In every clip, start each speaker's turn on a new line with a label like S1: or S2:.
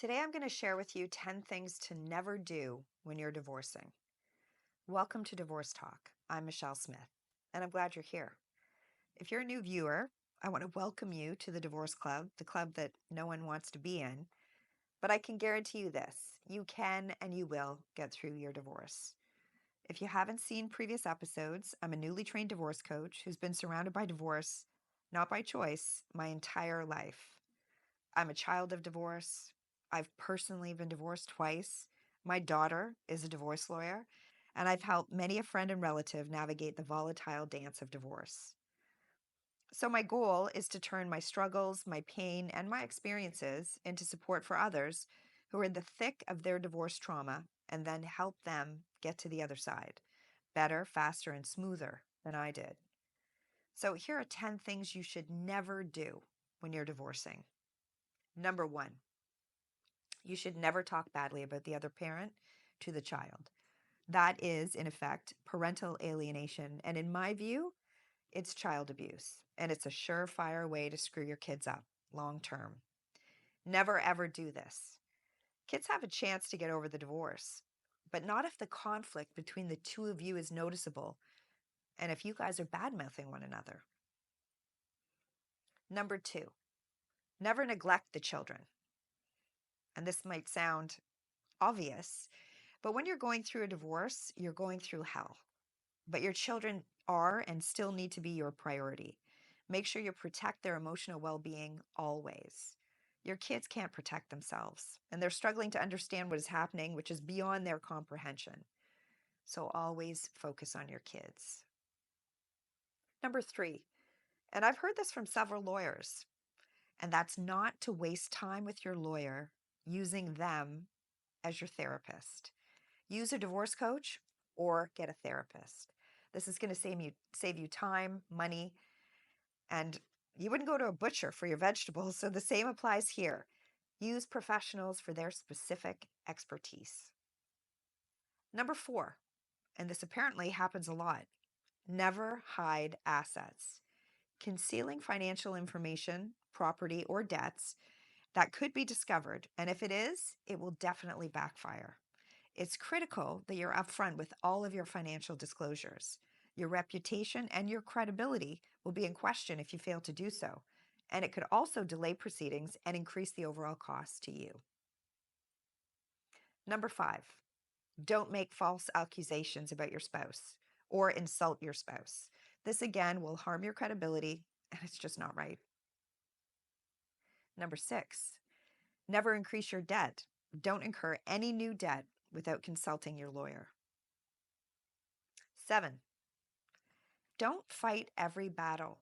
S1: Today, I'm going to share with you 10 things to never do when you're divorcing. Welcome to Divorce Talk. I'm Michelle Smith, and I'm glad you're here. If you're a new viewer, I want to welcome you to the Divorce Club, the club that no one wants to be in. But I can guarantee you this, you can and you will get through your divorce. If you haven't seen previous episodes, I'm a newly trained divorce coach who's been surrounded by divorce, not by choice, my entire life. I'm a child of divorce. I've personally been divorced twice. My daughter is a divorce lawyer, and I've helped many a friend and relative navigate the volatile dance of divorce. So, my goal is to turn my struggles, my pain, and my experiences into support for others who are in the thick of their divorce trauma and then help them get to the other side better, faster, and smoother than I did. So, here are 10 things you should never do when you're divorcing. Number one, you should never talk badly about the other parent to the child. That is, in effect, parental alienation. And in my view, it's child abuse. And it's a surefire way to screw your kids up long term. Never ever do this. Kids have a chance to get over the divorce, but not if the conflict between the two of you is noticeable and if you guys are bad mouthing one another. Number two, never neglect the children. And this might sound obvious, but when you're going through a divorce, you're going through hell. But your children are and still need to be your priority. Make sure you protect their emotional well being always. Your kids can't protect themselves, and they're struggling to understand what is happening, which is beyond their comprehension. So always focus on your kids. Number three, and I've heard this from several lawyers, and that's not to waste time with your lawyer using them as your therapist. Use a divorce coach or get a therapist. This is going to save you time, money, and you wouldn't go to a butcher for your vegetables. So the same applies here. Use professionals for their specific expertise. Number four, and this apparently happens a lot, never hide assets. Concealing financial information, property, or debts that could be discovered, and if it is, it will definitely backfire. It's critical that you're upfront with all of your financial disclosures. Your reputation and your credibility will be in question if you fail to do so, and it could also delay proceedings and increase the overall cost to you. Number five, don't make false accusations about your spouse or insult your spouse. This again will harm your credibility, and it's just not right. Number six, never increase your debt. Don't incur any new debt without consulting your lawyer. Seven, don't fight every battle.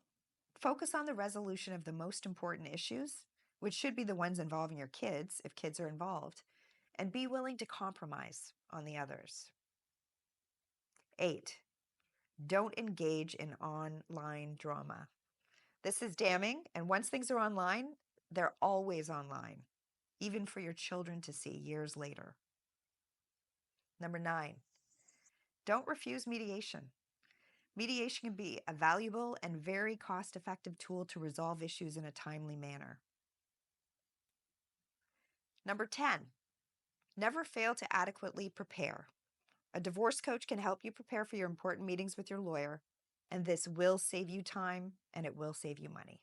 S1: Focus on the resolution of the most important issues, which should be the ones involving your kids, if kids are involved, and be willing to compromise on the others. Eight, don't engage in online drama. This is damning, and once things are online, they're always online, even for your children to see years later. Number nine, don't refuse mediation. Mediation can be a valuable and very cost-effective tool to resolve issues in a timely manner. Number 10, never fail to adequately prepare. A divorce coach can help you prepare for your important meetings with your lawyer, and this will save you time and it will save you money.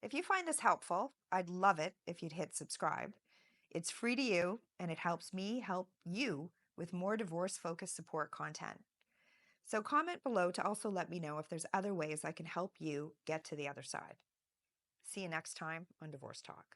S1: If you find this helpful, I'd love it if you'd hit subscribe. It's free to you and it helps me help you with more divorce-focused support content. So comment below to also let me know if there's other ways I can help you get to the other side. See you next time on Divorce Talk.